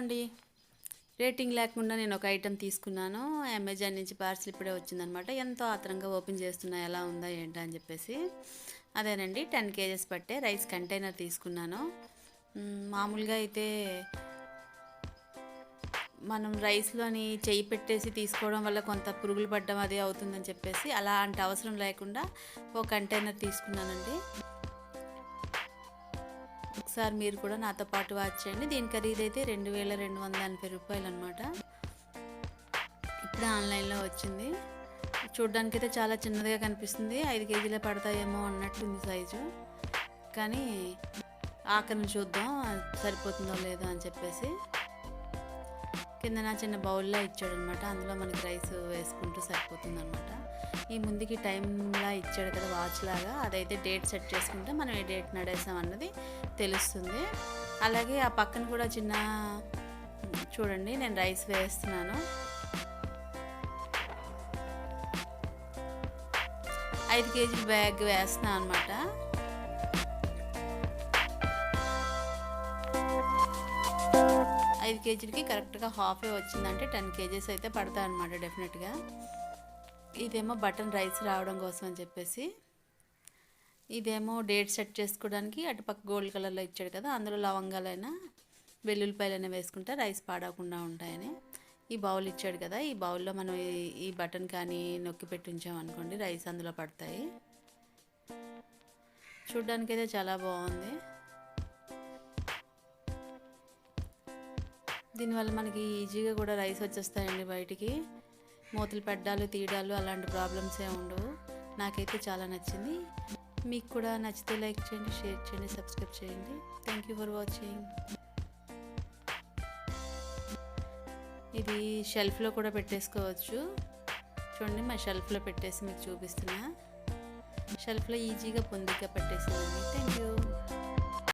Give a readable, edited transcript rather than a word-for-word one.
అండి. రేటింగ్ లేకుండా నేను ఒక ఐటెం తీసుకున్నాను. అమెజాన్ నుంచి పార్సిల్ ఇప్పుడే వచ్చిందనమాట. ఎంతో ఆత్రంగా ఓపెన్ చేస్తున్నా ఎలా ఉందా ఏంటా అని చెప్పేసి. అదేనండి 10 కేజెస్ పట్టే రైస్ కంటైనర్ తీసుకున్నాను. మామూలుగా అయితే మనం రైస్లోని చెయ్యి పెట్టేసి తీసుకోవడం వల్ల కొంత పురుగులు పడ్డం అది అవుతుందని చెప్పేసి అలాంటి అవసరం లేకుండా ఒక కంటైనర్ తీసుకున్నానండి. ఒకసారి మీరు కూడా నాతో పాటు వాచ్ చేయండి. దీని ఖరీదు అయితే 2280 రూపాయలు అనమాట. ఇప్పుడే ఆన్లైన్లో వచ్చింది. చూడ్డానికి అయితే చాలా చిన్నదిగా కనిపిస్తుంది. 5 కేజీలే పడతాయేమో అన్నట్టుంది సైజు. కానీ ఆఖరిని చూద్దాం సరిపోతుందో లేదో అని చెప్పేసి. కింద నా చిన్న బౌల్లో ఇచ్చాడనమాట. అందులో మనకి రైస్ వేసుకుంటూ సరిపోతుందనమాట. ఈ ముందుకి టైంలా ఇచ్చాడు కదా వాచ్ లాగా, అదైతే డేట్ సెట్ చేసుకుంటే మనం ఏ డేట్ నడేసాం అన్నది తెలుస్తుంది. అలాగే ఆ పక్కన కూడా చిన్న చూడండి నేను రైస్ వేస్తున్నాను. 5 కేజీల బ్యాగ్ వేస్తున్నాను అనమాట. ఐదు కేజీలకి కరెక్ట్గా హాఫే వచ్చిందంటే 10 కేజెస్ అయితే పడతాయి అనమాట డెఫినెట్గా. ఇదేమో బటన్ రైస్ రావడం కోసం అని చెప్పేసి, ఇదేమో డేట్ సెట్ చేసుకోవడానికి అటుపక్క గోల్డ్ కలర్లో ఇచ్చాడు కదా, అందులో లవంగాలైనా వెల్లుల్లిపాయలైనా వేసుకుంటే రైస్ పాడకుండా ఉంటాయని ఈ బౌల్ ఇచ్చాడు కదా. ఈ బౌల్లో మనం ఈ బటన్ కానీ నొక్కి పెట్టి ఉంచామనుకోండి రైస్ అందులో పడతాయి. చూడ్డానికైతే చాలా బాగుంది. దీనివల్ల మనకి ఈజీగా కూడా రైస్ వచ్చేస్తాయండి బయటికి. మూతలు పెట్టడాలు తీయడాలు అలాంటి ప్రాబ్లమ్స్ ఏ ఉండవు. నాకైతే చాలా నచ్చింది. మీకు కూడా నచ్చితే లైక్ చేయండి, షేర్ చేయండి, సబ్స్క్రైబ్ చేయండి. Thank you for watching. ఇది షెల్ఫ్లో కూడా పెట్టేసుకోవచ్చు. చూడండి మా షెల్ఫ్లో పెట్టేసి మీకు చూపిస్తున్నా. షెల్ఫ్లో ఈజీగా పొందిగ్గా పెట్టేసిందండి. Thank you.